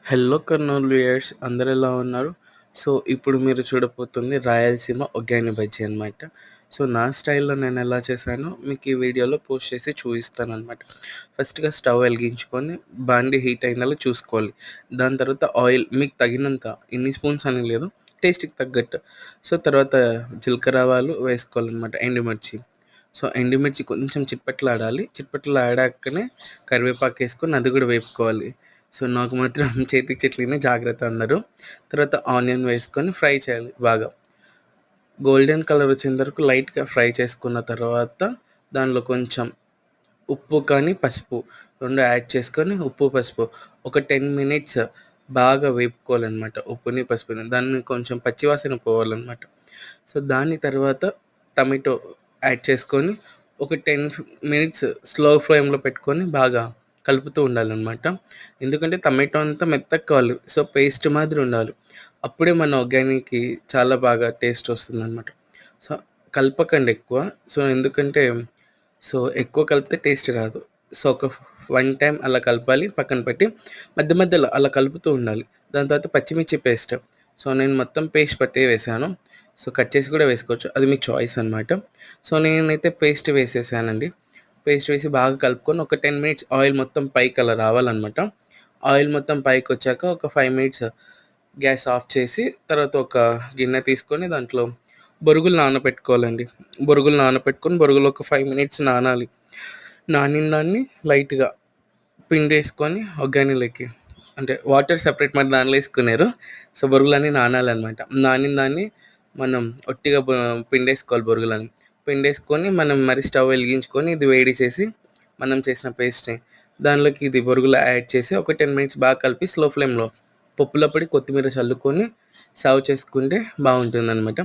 Hello Kurnool viewers అందరూ ఎలా ఉన్నారు? సో, ఇప్పుడు మీరు చూడబోతుంది రాయలసీమ ఒగ్గాని బజ్జీ అనమాట. సో, నా స్టైల్‌లో నేను ఎలా చేశానో మీకు ఈ వీడియోలో పోస్ట్ చేసి చూపిస్తాననమాట. ఫస్ట్‌గా స్టవ్ వెలిగించుకొని బాండీ హీట్ అయిందో చూసుకోవాలి. దాని తర్వాత ఆయిల్ మీకు తగినంత ఇన్ని స్పూన్స్ అని లేదు, టేస్ట్‌కి తగ్గట్టు. సో, తర్వాత జీలకర్ర ఆవాలు వేసుకోవాలనమాట, ఎండుమిర్చి. సో, ఎండుమిర్చి కొంచెం చిట్పట్లాడాలి. చిట్పట్లాడాకనే కరివేపాకేసుకొని అది కూడా వేపుకోవాలి. సో, నాకు మాత్రం చేతికి చిట్లిన జాగ్రత్త అన్నారు. తర్వాత ఆనియన్ వేసుకొని ఫ్రై చేయాలి బాగా. గోల్డెన్ కలర్ వచ్చేంత వరకు లైట్‌గా ఫ్రై చేసుకున్న తర్వాత దానిలో కొంచెం ఉప్పు కానీ, పసుపు 2 యాడ్ చేసుకొని ఉప్పు, పసుపు ఒక 10 మినిట్స్ బాగా వేపుకోవాలనమాట. ఉప్పుని, పసుపుని. దాన్ని కొంచెం పచ్చివాసన పోవాలనమాట. సో, దాని తర్వాత టమాటో యాడ్ చేసుకొని ఒక 10 మినిట్స్ స్లో ఫ్లేమ్‌లో పెట్టుకొని బాగా కలుపుతూ ఉండాలనమాట. ఎందుకంటే టమాటో అంతా మెత్తగా కావాలి. సో, పేస్ట్ మాదిరి ఉండాలి. అప్పుడే మన ఒగ్గానికి చాలా బాగా టేస్ట్ వస్తుందనమాట. సో, కలపకండి ఎక్కువ. సో, ఎందుకంటే ఎక్కువ కలిపితే టేస్ట్ రాదు. సో, ఒక 1 టైమ్ అలా కలపాలి. పక్కన పెట్టి మధ్య మధ్యలో అలా కలుపుతూ ఉండాలి. దాని తర్వాత పచ్చిమిర్చి పేస్ట్. సో, నేను మొత్తం పేస్ట్ పట్టే వేశాను. సో, కట్ చేసి కూడా వేసుకోవచ్చు. అది మీ చాయిస్ అనమాట. సో, నేనైతే పేస్ట్ వేసేసానండి. పేస్ట్ వేసి బాగా కలుపుకొని ఒక 10 మినిట్స్ ఆయిల్ మొత్తం పైకి అలా రావాలనమాట. ఆయిల్ మొత్తం పైకొచ్చాక ఒక 5 మినిట్స్ గ్యాస్ ఆఫ్ చేసి తర్వాత ఒక గిన్నె తీసుకొని దాంట్లో బొరుగులు నానబెట్టుకోవాలండి. బొరుగులు నానబెట్టుకొని బొరుగులు ఒక 5 మినిట్స్ నానాలి. నానిన దాన్ని లైట్‌గా పిండేసుకొని ఒగ్గానిలోకి అంటే వాటర్ సెపరేట్ మరి దానిలో ఏసుకునేరు. సో, బొరుగులన్నీ నానాలనమాట. నానిన దాన్ని మనం ఒట్టిగా పిండేసుకోవాలి బొరుగులని. పిండేసుకొని మనం మరి స్టవ్ వెలిగించుకొని ఇది వేడి చేసి మనం చేసిన పేస్ట్‌ని దానిలోకి ఇది బొరుగులు యాడ్ చేసి ఒక 10 మినిట్స్ బాగా కలిపి స్లో ఫ్లేమ్‌లో పప్పుల పొడి, కొత్తిమీర చల్లుకొని సర్వ్ చేసుకుంటే బావుంటుందనమాట.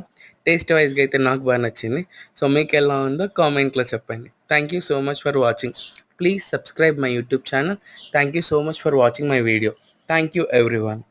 టేస్ట్ వైస్‌గా అయితే నాకు బా నచ్చింది. సో, మీకెలా ఉందో కామెంట్‌లో చెప్పండి. Thank you so much for watching. Please subscribe my YouTube channel. Thank you so much for watching my video. Thank you everyone.